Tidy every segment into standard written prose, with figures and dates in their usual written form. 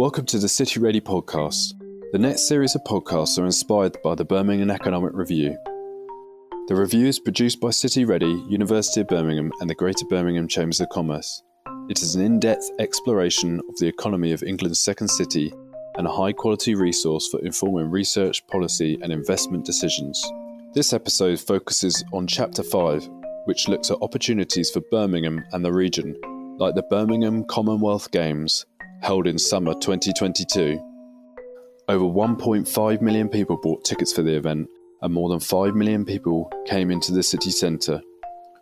Welcome to the City-REDI podcast. The next series of podcasts are inspired by the Birmingham Economic Review. The review is produced by City-REDI, University of Birmingham and the Greater Birmingham Chambers of Commerce. It is an in-depth exploration of the economy of England's second city and a high-quality resource for informing research, policy and investment decisions. This episode focuses on Chapter 5, which looks at opportunities for Birmingham and the region, like the Birmingham Commonwealth Games, held in summer 2022. Over 1.5 million people bought tickets for the event, and more than 5 million people came into the city centre.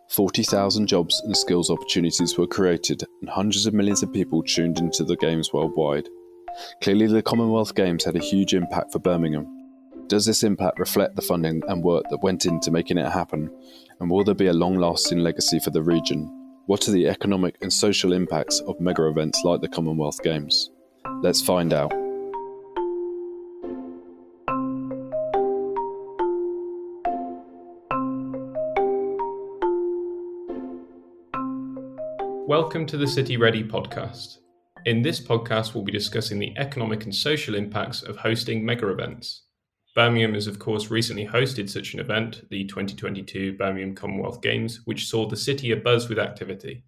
40,000 jobs and skills opportunities were created, and hundreds of millions of people tuned into the games worldwide. Clearly, the Commonwealth Games had a huge impact for Birmingham. Does this impact reflect the funding and work that went into making it happen? And will there be a long-lasting legacy for the region? What are the economic and social impacts of mega events like the Commonwealth Games? Let's find out. Welcome to the City-REDI podcast. In this podcast, we'll be discussing the economic and social impacts of hosting mega events. Birmingham has, of course, recently hosted such an event, the 2022 Birmingham Commonwealth Games, which saw the city abuzz with activity.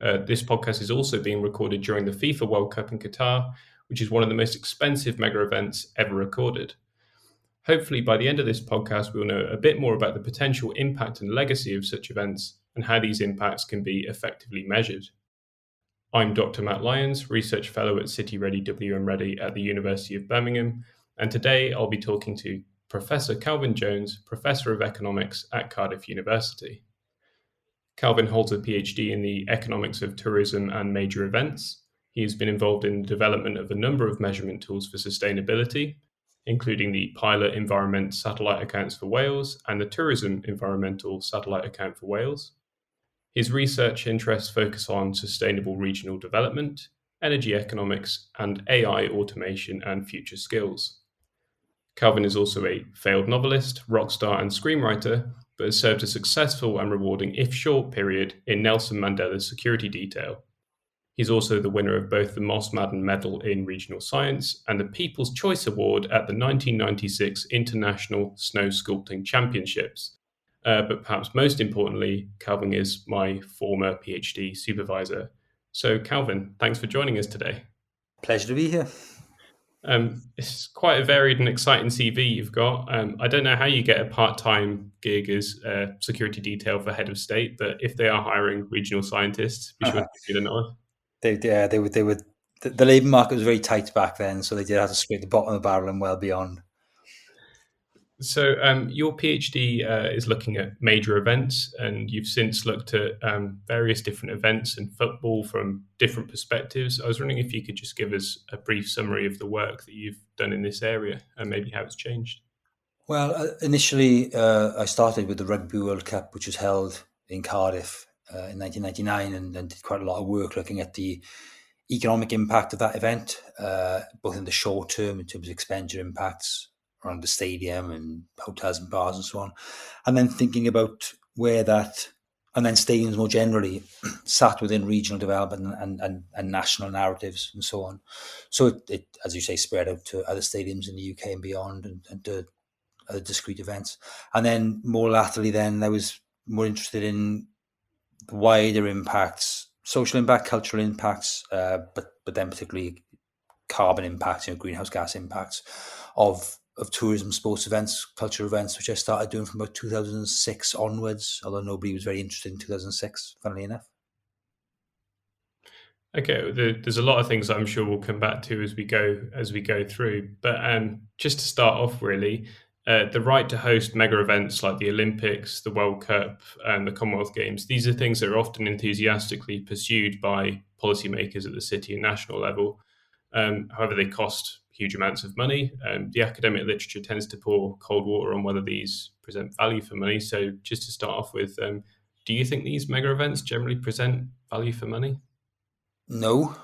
This podcast is also being recorded during the FIFA World Cup in Qatar, which is one of the most expensive mega events ever recorded. Hopefully, by the end of this podcast, we'll know a bit more about the potential impact and legacy of such events and how these impacts can be effectively measured. I'm Dr. Matt Lyons, Research Fellow at City-REDI WM-REDI at the University of Birmingham, and today I'll be talking to Professor Calvin Jones, Professor of Economics at Cardiff University. Calvin holds a PhD in the economics of tourism and major events. He has been involved in the development of a number of measurement tools for sustainability, including the Pilot Environment Satellite Accounts for Wales and the Tourism Environmental Satellite Account for Wales. His research interests focus on sustainable regional development, energy economics, and AI automation and future skills. Calvin is also a failed novelist, rock star, and screenwriter, but has served a successful and rewarding, if short, period in Nelson Mandela's security detail. He's also the winner of both the Moss Madden Medal in Regional Science and the People's Choice Award at the 1996 International Snow Sculpting Championships. But perhaps most importantly, Calvin is my former PhD supervisor. So Calvin, thanks for joining us today. Pleasure to be here. It's quite a varied and exciting CV you've got. I don't know how you get a part-time gig as security detail for head of state, but if they are hiring regional scientists, be sure to give it a nod. The labour market was very tight back then, so they did have to scrape the bottom of the barrel and well beyond. So your PhD is looking at major events, and you've since looked at various different events in football from different perspectives. I was wondering if you could just give us a brief summary of the work that you've done in this area and maybe how it's changed. Well, initially I started with the Rugby World Cup, which was held in Cardiff in 1999, and did quite a lot of work looking at the economic impact of that event, both in the short term in terms of expenditure impacts around the stadium and hotels and bars and so on, and then thinking about where that, and then stadiums more generally, sat within regional development and national narratives and so on. So it, as you say, spread out to other stadiums in the UK and beyond, and to other discrete events. And then more laterally, then I was more interested in the wider impacts, social impact, cultural impacts, but then particularly carbon impacts, greenhouse gas impacts of tourism, sports events, cultural events, which I started doing from about 2006 onwards, although nobody was very interested in 2006, funnily enough. Okay, there's a lot of things I'm sure we'll come back to as we go through. But just to start off, really, the right to host mega events like the Olympics, the World Cup, and the Commonwealth Games, these are things that are often enthusiastically pursued by policymakers at the city and national level. However, they cost huge amounts of money. The academic literature tends to pour cold water on whether these present value for money. So just to start off with, do you think these mega events generally present value for money? No,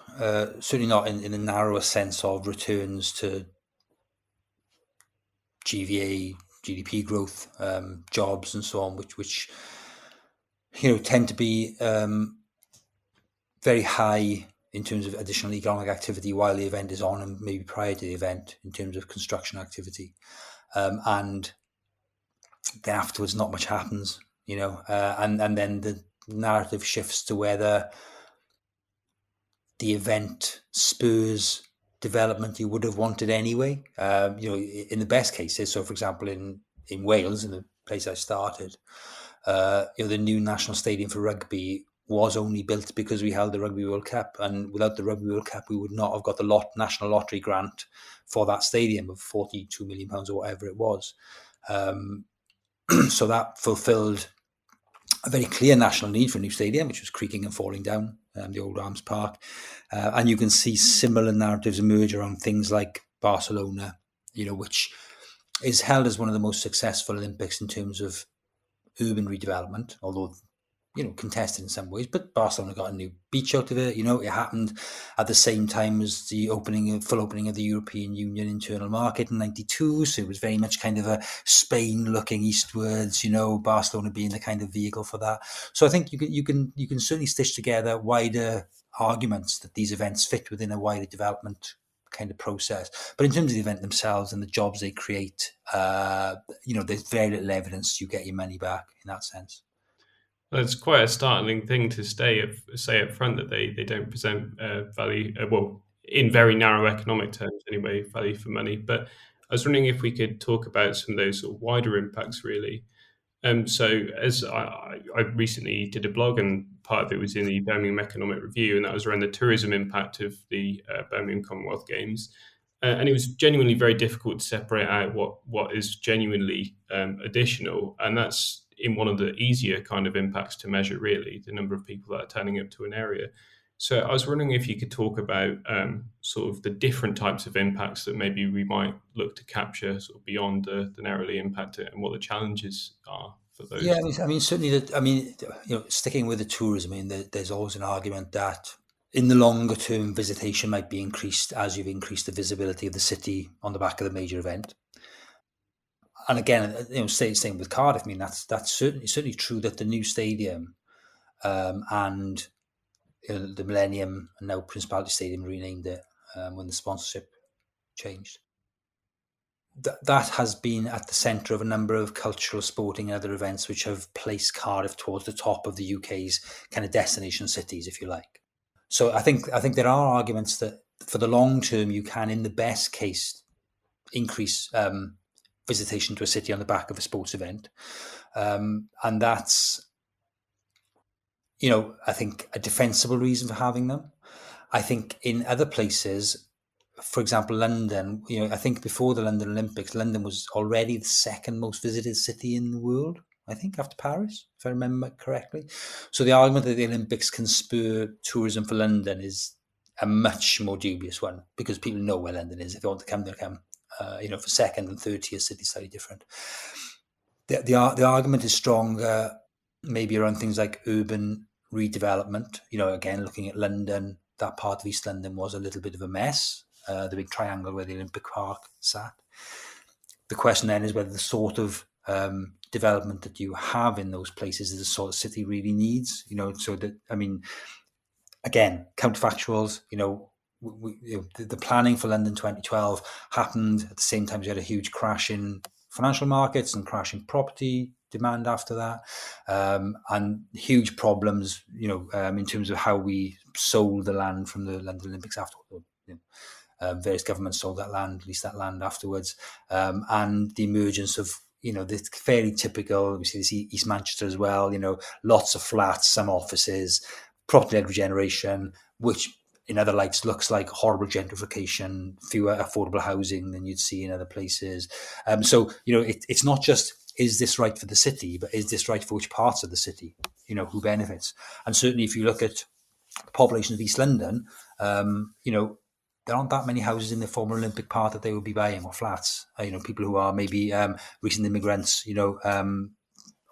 certainly not in a narrower sense of returns to GVA, GDP growth, jobs and so on, which tend to be very high in terms of additional economic activity while the event is on and maybe prior to the event in terms of construction activity. And then afterwards, not much happens, and then the narrative shifts to whether the event spurs development you would have wanted anyway. In the best cases, so for example, in Wales, in the place I started, the new national stadium for rugby was only built because we held the Rugby World Cup, and without the Rugby World Cup, we would not have got the national lottery grant for that stadium of £42 million or whatever it was. So that fulfilled a very clear national need for a new stadium, which was creaking and falling down, the old Arms Park. And you can see similar narratives emerge around things like Barcelona, which is held as one of the most successful Olympics in terms of urban redevelopment, although contested in some ways, but Barcelona got a new beach out of it. It happened at the same time as the full opening of the European Union internal market in '92. So it was very much kind of a Spain looking eastwards, Barcelona being the kind of vehicle for that. So I think you can certainly stitch together wider arguments that these events fit within a wider development kind of process. But in terms of the event themselves and the jobs they create, there's very little evidence you get your money back in that sense. Well, it's quite a startling thing to say up front that they don't present value, in very narrow economic terms anyway, value for money. But I was wondering if we could talk about some of those sort of wider impacts, really. So as I recently did a blog, and part of it was in the Birmingham Economic Review, and that was around the tourism impact of the Birmingham Commonwealth Games. And it was genuinely very difficult to separate out what is genuinely additional, and that's in one of the easier kind of impacts to measure, really, the number of people that are turning up to an area. So I was wondering if you could talk about sort of the different types of impacts that maybe we might look to capture sort of beyond the narrowly impacted, and what the challenges are for those. Yeah, I mean certainly sticking with the tourism, there's always an argument that in the longer term, visitation might be increased as you've increased the visibility of the city on the back of the major event. And again, same with Cardiff. I mean, that's certainly true that the new stadium and the Millennium, and now Principality Stadium, renamed it when the sponsorship changed. That has been at the centre of a number of cultural, sporting, and other events which have placed Cardiff towards the top of the UK's kind of destination cities, if you like. So I think there are arguments that for the long term, you can, in the best case, increase visitation to a city on the back of a sports event. And that's, I think, a defensible reason for having them. I think in other places, for example, London, I think before the London Olympics, London was already the second most visited city in the world, I think, after Paris, if I remember correctly. So the argument that the Olympics can spur tourism for London is a much more dubious one, because people know where London is. If they want to come, they'll come. For second and third tier cities, slightly different. The argument is stronger, maybe around things like urban redevelopment. Again, looking at London, that part of East London was a little bit of a mess. The big triangle where the Olympic Park sat. The question then is whether the sort of development that you have in those places is the sort of city really needs. So that, again, counterfactuals. The planning for London 2012 happened at the same time as you had a huge crash in financial markets and crash in property demand after that, and huge problems, in terms of how we sold the land from the London Olympics afterwards. Various governments sold that land, leased that land afterwards, and the emergence of this fairly typical. We see this East Manchester as well. Lots of flats, some offices, property-led regeneration, which in other lights looks like horrible gentrification, fewer affordable housing than you'd see in other places. So it's not just, is this right for the city, but is this right for which parts of the city? Who benefits? And certainly, if you look at the population of East London, there aren't that many houses in the former Olympic Park that they would be buying, or flats. People who are maybe recent immigrants,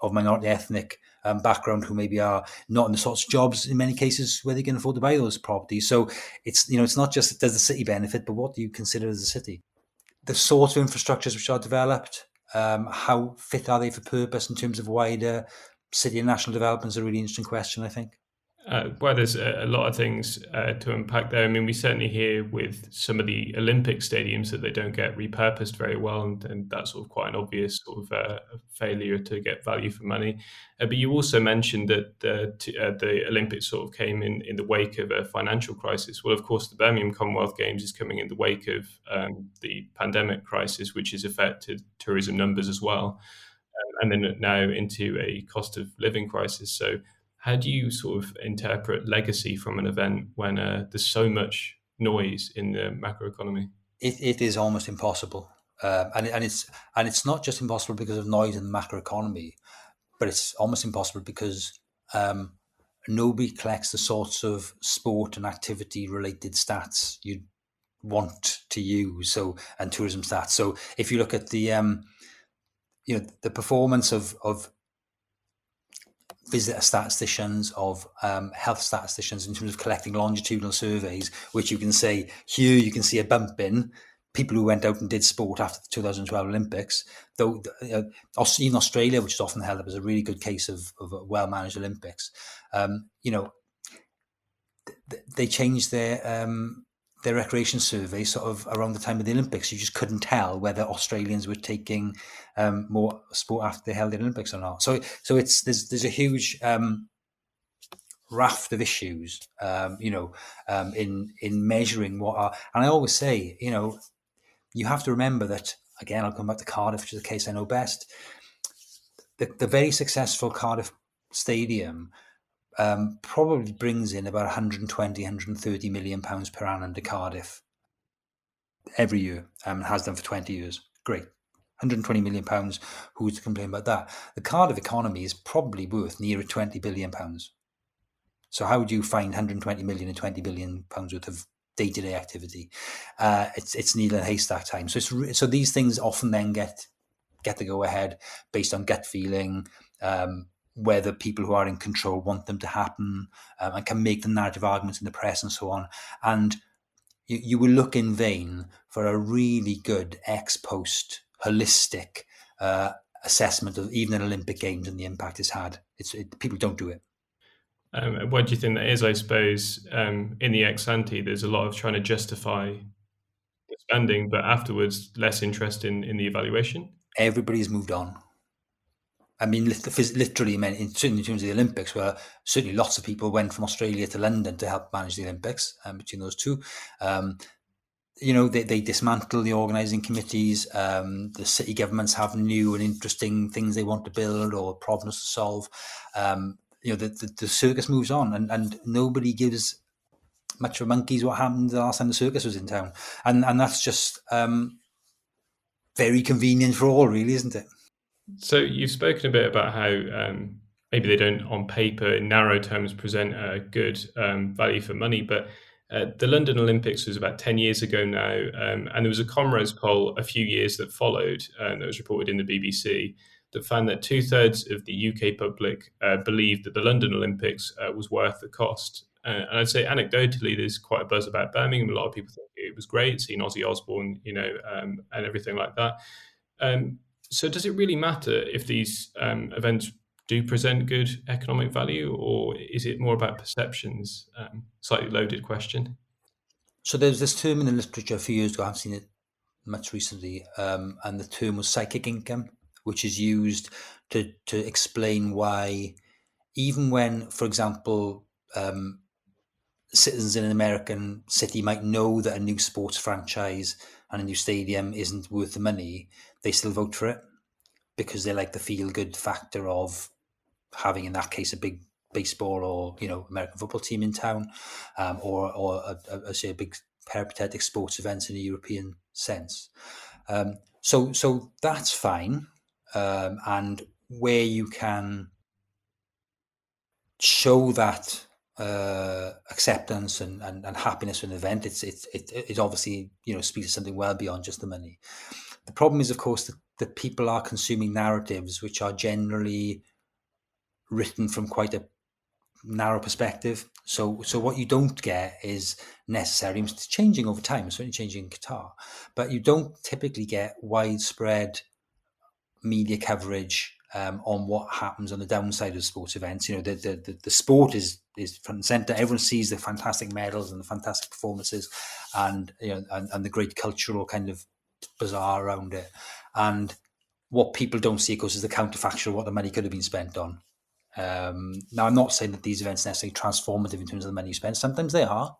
of minority ethnic background, who maybe are not in the sorts of jobs in many cases where they can afford to buy those properties. So it's not just does the city benefit, but what do you consider as a city? The sort of infrastructures which are developed, how fit are they for purpose in terms of wider city and national development, is a really interesting question, I think. Well, there's a lot of things to unpack there. I mean, we certainly hear with some of the Olympic stadiums that they don't get repurposed very well, and that's sort of quite an obvious sort of failure to get value for money. But you also mentioned that the Olympics sort of came in the wake of a financial crisis. Well, of course, the Birmingham Commonwealth Games is coming in the wake of the pandemic crisis, which has affected tourism numbers as well, and then now into a cost of living crisis. So how do you sort of interpret legacy from an event when there's so much noise in the macroeconomy? It is almost impossible, and it's not just impossible because of noise in the macroeconomy, but it's almost impossible because nobody collects the sorts of sport and activity related stats you'd want to use. So, and tourism stats. So, if you look at the the performance of visitor statisticians, of health statisticians in terms of collecting longitudinal surveys, which you can say here you can see a bump in people who went out and did sport after the 2012 Olympics. Though even Australia, which is often held up as a really good case of a well-managed Olympics, they changed their recreation survey sort of around the time of the Olympics. You just couldn't tell whether Australians were taking more sport after they held the Olympics or not. So there's a huge raft of issues, in measuring what are. And I always say, you have to remember that. Again, I'll come back to Cardiff, which is the case I know best. The very successful Cardiff Stadium probably brings in about 120, 130 million pounds per annum to Cardiff every year, and has done for 20 years. Great. 120 million pounds. Who's to complain about that? The Cardiff economy is probably worth near 20 billion pounds. So how would you find 120 million and 20 billion pounds worth of day-to-day activity? It's needle and haystack time. So these things often then get to go ahead based on gut feeling, whether people who are in control want them to happen, and can make the narrative arguments in the press and so on. And you will look in vain for a really good ex-post holistic assessment of even an Olympic Games and the impact it's had. People don't do it. What do you think that is? I suppose in the ex-ante, there's a lot of trying to justify the spending, but afterwards, less interest in the evaluation. Everybody's moved on. I mean, literally, certainly in terms of the Olympics, where certainly lots of people went from Australia to London to help manage the Olympics, between those two. They dismantle the organising committees. The city governments have new and interesting things they want to build or problems to solve. The circus moves on, and nobody gives much of a monkey's what happened the last time the circus was in town. And that's just very convenient for all, really, isn't it? So you've spoken a bit about how maybe they don't, on paper, in narrow terms, present a good value for money, but the London Olympics was about 10 years ago now, and there was a Comrades poll a few years that followed, that was reported in the BBC, that found that 2/3 of the UK public believed that the London Olympics was worth the cost. And I'd say anecdotally, there's quite a buzz about Birmingham. A lot of people think it was great, seeing Ozzy Osbourne, and everything like that. So does it really matter if these events do present good economic value, or is it more about perceptions? Slightly loaded question. So there's this term in the literature a few years ago, I haven't seen it much recently, and the term was psychic income, which is used to explain why, even when, for example, citizens in an American city might know that a new sports franchise and a new stadium isn't worth the money, they still vote for it because they like the feel-good factor of having, in that case, a big baseball or American football team in town, or say a big peripatetic sports events in a European sense. So that's fine, and where you can show that acceptance and happiness for an event, it obviously speaks to something well beyond just the money. The problem is, of course, that people are consuming narratives which are generally written from quite a narrow perspective. So what you don't get is necessarily, it's changing over time, it's certainly changing in Qatar, but you don't typically get widespread media coverage on what happens on the downside of sports events. The sport is front and center. Everyone sees the fantastic medals and the fantastic performances, and and the great cultural kind of bazaar around it. And what people don't see, of course, is the counterfactual, what the money could have been spent on. Now, I'm not saying that these events are necessarily transformative in terms of the money you spend. Sometimes they are.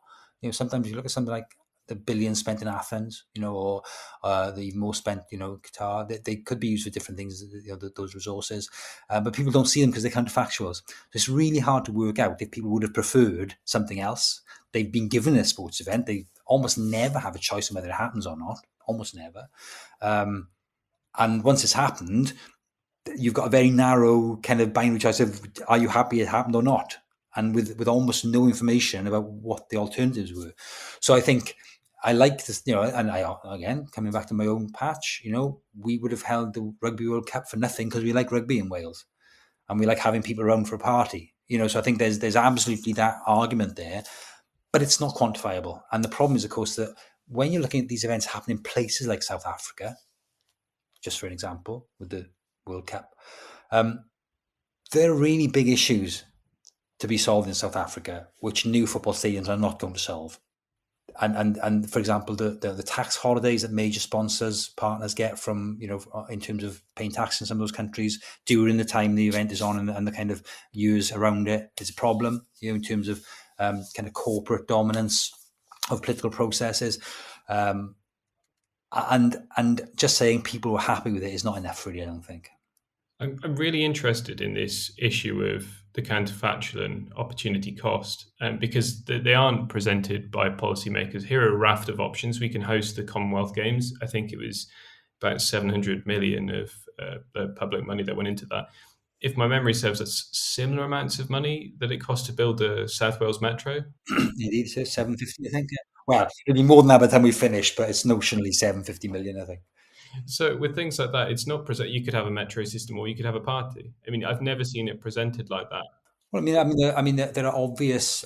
Sometimes you look at something like the billions spent in Athens, or the even more spent, Qatar. They could be used for different things, those resources. But people don't see them because they're counterfactuals. So it's really hard to work out if people would have preferred something else. They've been given a sports event. They almost never have a choice on whether it happens or not. Almost never. And once it's happened, you've got a very narrow kind of binary choice of, are you happy it happened or not? And with almost no information about what the alternatives were. So I think I like this, and again, coming back to my own patch, we would have held the Rugby World Cup for nothing because we like rugby in Wales and we like having people around for a party, so I think there's absolutely that argument there, but it's not quantifiable. And the problem is, of course, that when you're looking at these events happening in places like South Africa, just for an example, with the World Cup, there are really big issues to be solved in South Africa, which new football stadiums are not going to solve. And for example, the tax holidays that major partners get from, in terms of paying tax in some of those countries during the time the event is on, and the kind of years around it is a problem, in terms of kind of corporate dominance of political processes. And just saying people were happy with it is not enough, really, I don't think. I'm really interested in this issue of the counterfactual and opportunity cost, because they aren't presented by policymakers. Here are a raft of options. We can host the Commonwealth Games. I think it was about 700 million of public money that went into that. If my memory serves, that's similar amounts of money that it cost to build the South Wales Metro. It is 750, I think. Yeah. Well, it'll be more than that by the time we finish, but it's notionally 750 million, I think. So with things like that, it's not present. You could have a metro system, or you could have a party. I mean, I've never seen it presented like that. Well, I mean, there are obvious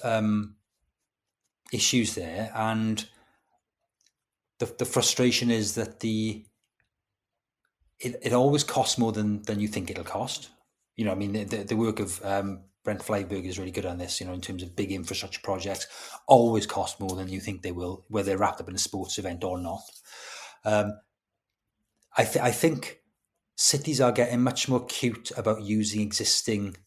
issues there, and the frustration is that it always costs more than you think it'll cost. I mean, the work of Brent Flyberg is really good on this. In terms of big infrastructure projects, always cost more than you think they will, whether they're wrapped up in a sports event or not. I think cities are getting much more cute about using existing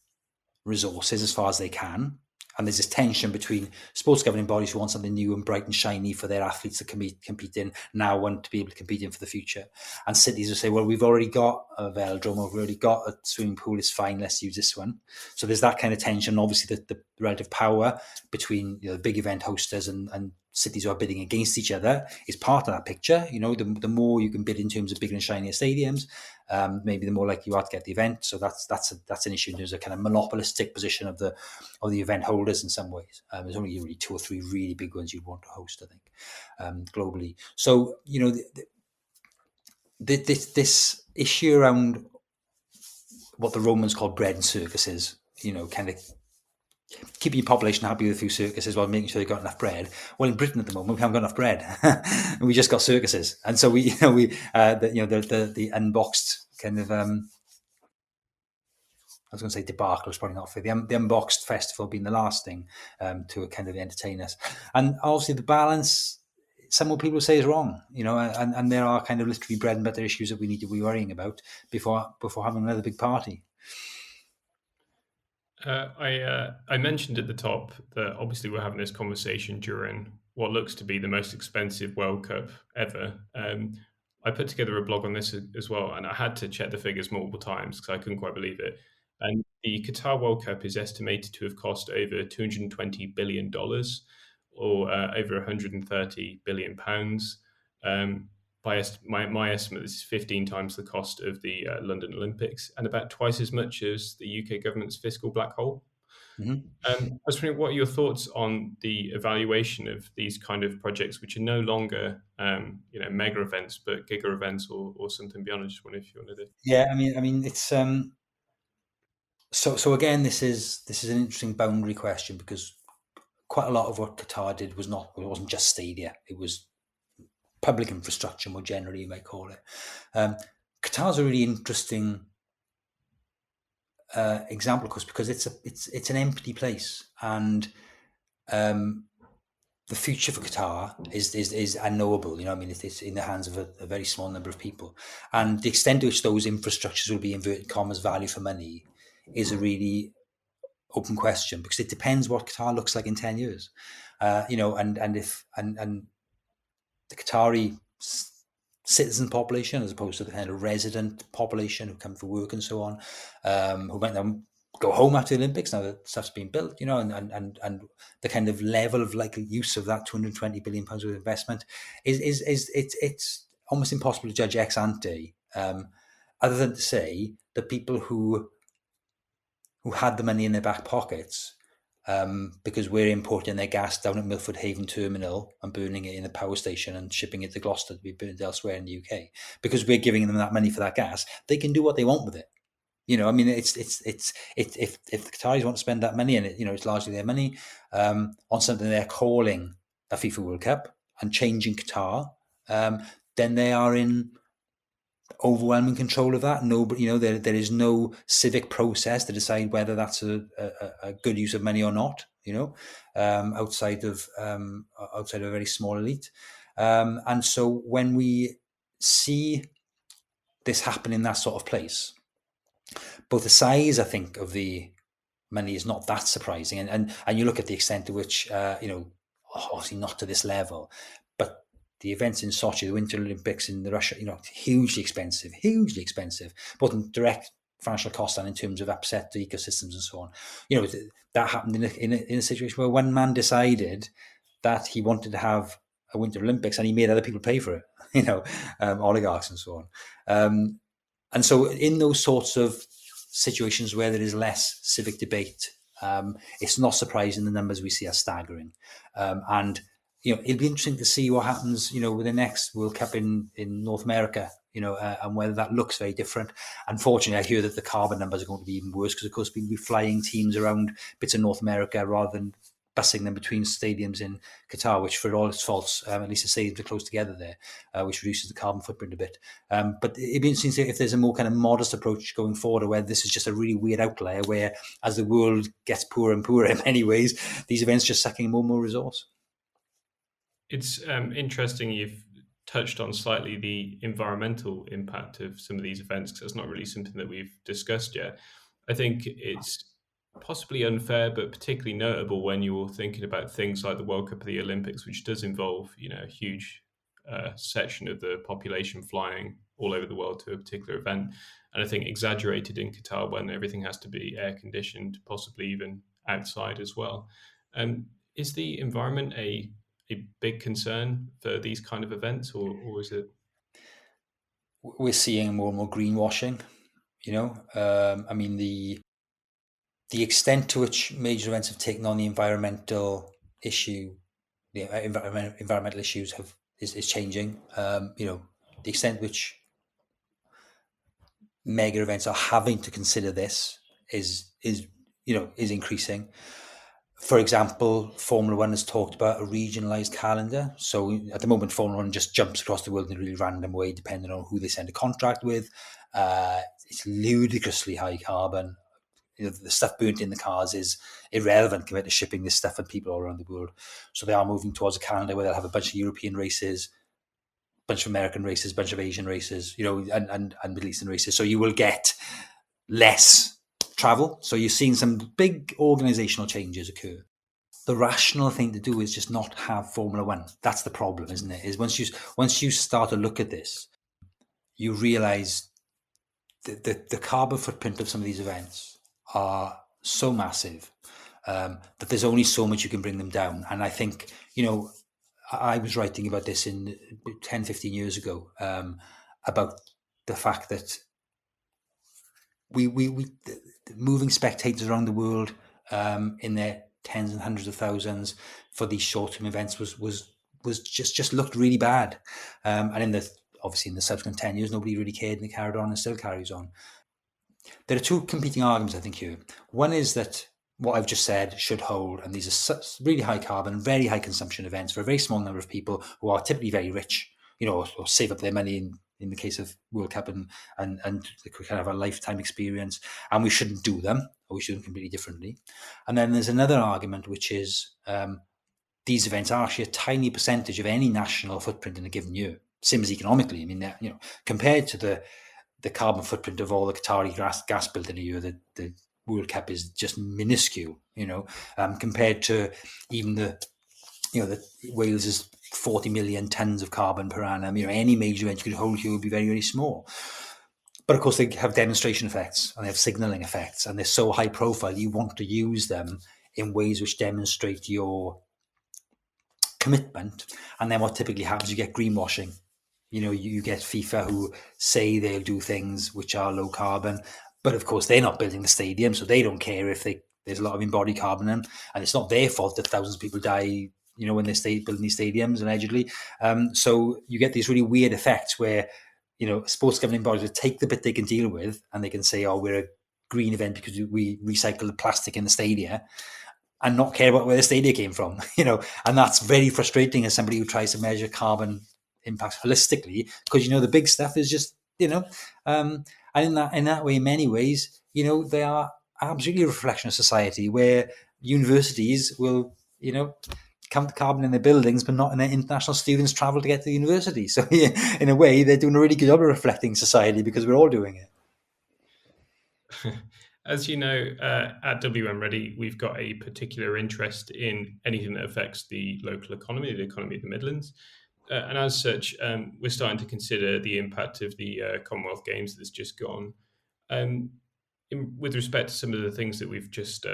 resources as far as they can. And there's this tension between sports governing bodies who want something new and bright and shiny for their athletes to compete in, now want to be able to compete in for the future. And cities will say, well, we've already got a velodrome, or we've already got a swimming pool, it's fine, let's use this one. So there's that kind of tension. Obviously, the relative power between the big event hosters and cities who are bidding against each other is part of that picture. The more you can bid in terms of bigger and shinier stadiums, maybe the more likely you are to get the event. So that's an issue. There's a kind of monopolistic position of the event holders in some ways. There's only really 2 or 3 really big ones you'd want to host, I think, globally. So this issue around what the Romans called bread and circuses, kind of keeping your population happy with a few circuses while making sure they've got enough bread. Well, in Britain at the moment, we haven't got enough bread. We just got circuses. And so the unboxed kind of, I was going to say debacle is probably not fair. The unboxed festival being the last thing to kind of entertain us. And obviously the balance, some more people say is wrong, and there are kind of literally bread and butter issues that we need to be worrying about before having another big party. I mentioned at the top that obviously we're having this conversation during what looks to be the most expensive World Cup ever. I put together a blog on this as well, and I had to check the figures multiple times because I couldn't quite believe it. And the Qatar World Cup is estimated to have cost over $220 billion, or over £130 billion. My estimate, this is 15 times the cost of the London Olympics, and about twice as much as the UK government's fiscal black hole. Mm-hmm. I was wondering, what are your thoughts on the evaluation of these kind of projects, which are no longer, mega events, but giga events or something beyond? I just wonder if you wanted to. Yeah, I mean, it's so again, this is an interesting boundary question, because quite a lot of what Qatar did it wasn't just stadia; it was public infrastructure more generally, you might call it. Qatar's a really interesting example, of course, because it's an empty place, and the future for Qatar is unknowable. I mean, it's in the hands of a very small number of people, and the extent to which those infrastructures will be, inverted commas, value for money is a really open question, because it depends what Qatar looks like in 10 years. And the Qatari citizen population, as opposed to the kind of resident population who come for work and so on, who might then go home after the Olympics now that stuff's been built, and the kind of level of likely use of that £220 billion worth of investment it's almost impossible to judge ex ante, other than to say that people who had the money in their back pockets, because we're importing their gas down at Milford Haven Terminal and burning it in a power station and shipping it to Gloucester to be burned elsewhere in the UK, because we're giving them that money for that gas, they can do what they want with it. I mean, it's if the Qataris want to spend that money, and it's largely their money, on something they're calling a FIFA World Cup and changing Qatar, then they are in overwhelming control of that. Nobody, there is no civic process to decide whether that's a good use of money or not. Outside of a very small elite, and so when we see this happen in that sort of place, both the size, I think, of the money is not that surprising, and you look at the extent to which, obviously not to this level, but the events in Sochi, the Winter Olympics in Russia, hugely expensive, both in direct financial cost and in terms of upset to ecosystems and so on. That happened in a situation where one man decided that he wanted to have a Winter Olympics, and he made other people pay for it. Oligarchs and so on. And so in those sorts of situations where there is less civic debate, it's not surprising the numbers we see are staggering. And it'll be interesting to see what happens, with the next World Cup in North America, and whether that looks very different. Unfortunately, I hear that the carbon numbers are going to be even worse, because, of course, we'll be flying teams around bits of North America rather than bussing them between stadiums in Qatar, which, for all its faults, at least the stadiums are close together there, which reduces the carbon footprint a bit. But it'd be interesting to see if there's a more kind of modest approach going forward, or whether this is just a really weird outlier where, as the world gets poorer and poorer in many ways, these events just sucking more and more resource. It's interesting you've touched on slightly the environmental impact of some of these events, because that's not really something that we've discussed yet. I think it's possibly unfair, but particularly notable when you're thinking about things like the World Cup or the Olympics, which does involve, a huge section of the population flying all over the world to a particular event. And I think exaggerated in Qatar, when everything has to be air conditioned, possibly even outside as well. Is the environment a big concern for these kind of events, or is it? We're seeing more and more greenwashing. I mean, the extent to which major events have taken on the environmental issue, the environmental issues is changing. The extent to which mega events are having to consider this is increasing. For example, Formula One has talked about a regionalised calendar. So at the moment, Formula One just jumps across the world in a really random way, depending on who they send a contract with. It's ludicrously high carbon. The stuff burnt in the cars is irrelevant compared to shipping this stuff and people all around the world. So they are moving towards a calendar where they'll have a bunch of European races, a bunch of American races, a bunch of Asian races, and Middle Eastern races. So you will get less travel. So you're seeing some big organizational changes occur. The rational thing to do is just not have Formula One. That's the problem, isn't it? Is once you start to look at this, you realize the carbon footprint of some of these events are so massive that there's only so much you can bring them down. And I think, I was writing about this in 10, 15 years ago, about the fact that we moving spectators around the world in their tens and hundreds of thousands for these short-term events was just looked really bad. And obviously in the subsequent 10 years, nobody really cared, and it carried on and still carries on. There are two competing arguments, I think, here. One is that what I've just said should hold, and these are such really high carbon, very high consumption events for a very small number of people who are typically very rich, or save up their money in in the case of World Cup and kind of a lifetime experience, and we shouldn't do them, or we should do them completely differently. And then there's another argument, which is these events are actually a tiny percentage of any national footprint in a given year. Same as economically. I mean, compared to the carbon footprint of all the Qatari gas built in a year, the World Cup is just minuscule. Compared to even the Wales is 40 million tons of carbon per annum. Any major event you could hold here would be very, very small. But of course, they have demonstration effects and they have signalling effects, and they're so high profile. You want to use them in ways which demonstrate your commitment. And then what typically happens, you get greenwashing. You get FIFA who say they'll do things which are low carbon, but of course they're not building the stadium, so they don't care if there's a lot of embodied carbon in them, and it's not their fault that thousands of people die, when they building these stadiums allegedly. So you get these really weird effects where, sports governing bodies will take the bit they can deal with, and they can say, "Oh, we're a green event because we recycle the plastic in the stadia," and not care about where the stadia came from, and that's very frustrating as somebody who tries to measure carbon impacts holistically, because the big stuff is just and in that way, in many ways, they are absolutely a reflection of society, where universities will count the carbon in their buildings, but not in their international students travel to get to the university. So in a way, they're doing a really good job of reflecting society, because we're all doing it. As you know, at WM-REDI, we've got a particular interest in anything that affects the local economy, the economy of the Midlands. And as such, we're starting to consider the impact of the Commonwealth Games that's just gone. With respect to some of the things that we've just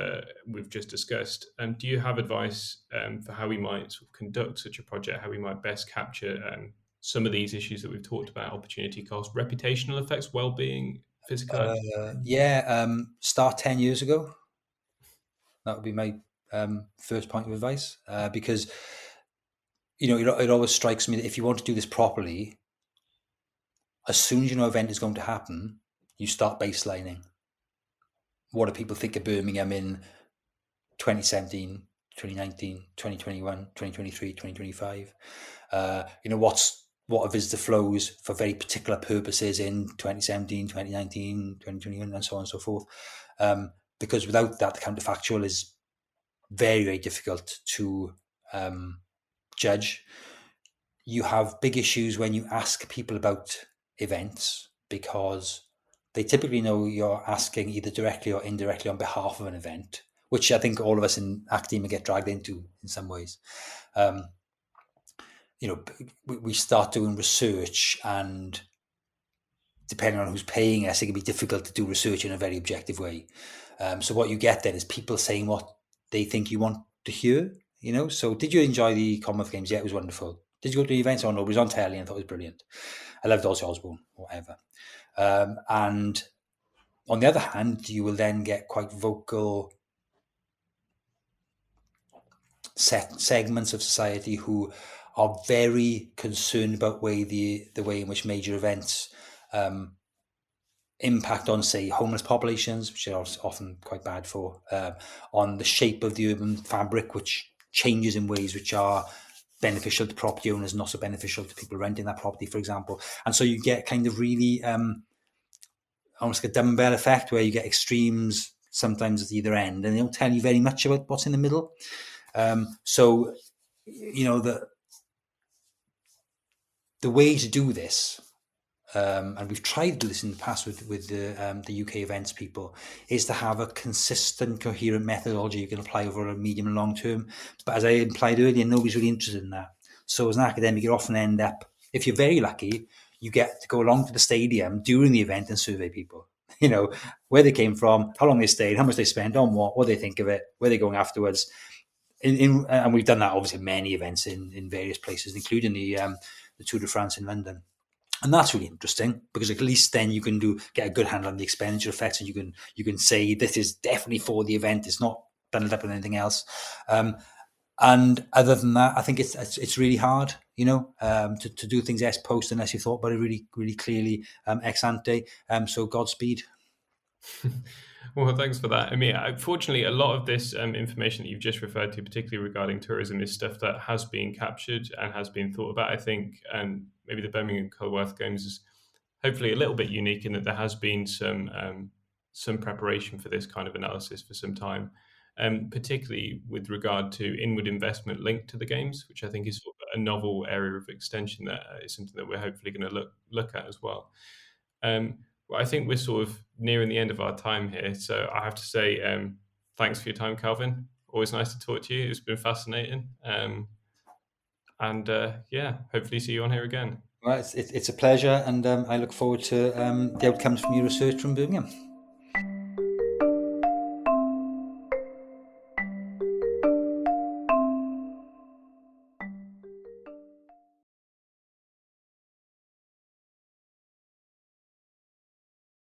discussed, do you have advice for how we might sort of conduct such a project, how we might best capture some of these issues that we've talked about: opportunity cost, reputational effects, well-being, physical? Start 10 years ago. That would be my first point of advice, because it always strikes me that if you want to do this properly, as soon as you know an event is going to happen, you start baselining. What do people think of Birmingham in 2017, 2019, 2021, 2023, 2025? What are visitor flows for very particular purposes in 2017, 2019, 2021, and so on and so forth? Because without that, the counterfactual is very, very difficult to judge. You have big issues when you ask people about events, because they typically know you're asking either directly or indirectly on behalf of an event, which I think all of us in academia get dragged into in some ways. We start doing research, and depending on who's paying us, it can be difficult to do research in a very objective way. So what you get then is people saying what they think you want to hear. So did you enjoy the Commonwealth Games? Yeah, it was wonderful. Did you go to the events? Oh no, it was on telly and I thought it was brilliant. I loved Ozzy Osbourne, whatever. And on the other hand, you will then get quite vocal segments of society who are very concerned about the way in which major events impact on, say, homeless populations, which are often quite bad for, on the shape of the urban fabric, which changes in ways which are beneficial to property owners, not so beneficial to people renting that property, for example. And so you get kind of really almost like a dumbbell effect, where you get extremes sometimes at either end, and they don't tell you very much about what's in the middle. So the way to do this, and we've tried to do this in the past with the UK events people, is to have a consistent, coherent methodology you can apply over a medium and long term. But as I implied earlier, nobody's really interested in that. So as an academic, you often end up, if you're very lucky, you get to go along to the stadium during the event and survey people. Where they came from, how long they stayed, how much they spent on what they think of it, where they're going afterwards. And we've done that obviously at many events in various places, including the Tour de France in London. And that's really interesting, because at least then you can get a good handle on the expenditure effects, and you can say this is definitely for the event. It's not bundled up with anything else. And other than that, I think it's really hard, to do things ex post unless you thought about it really, really clearly ex ante. So Godspeed. Well, thanks for that. I mean, fortunately, a lot of this information that you've just referred to, particularly regarding tourism, is stuff that has been captured and has been thought about. I think maybe the Birmingham Commonwealth Games hopefully a little bit unique in that there has been some preparation for this kind of analysis for some time, particularly with regard to inward investment linked to the games, which I think is sort of a novel area of extension that is something that we're hopefully going to look at as well. Well, I think we're sort of nearing the end of our time here, so I have to say thanks for your time, Calvin. Always nice to talk to you. It's been fascinating. And hopefully see you on here again. Well, it's a pleasure, and I look forward to the outcomes from your research from Birmingham.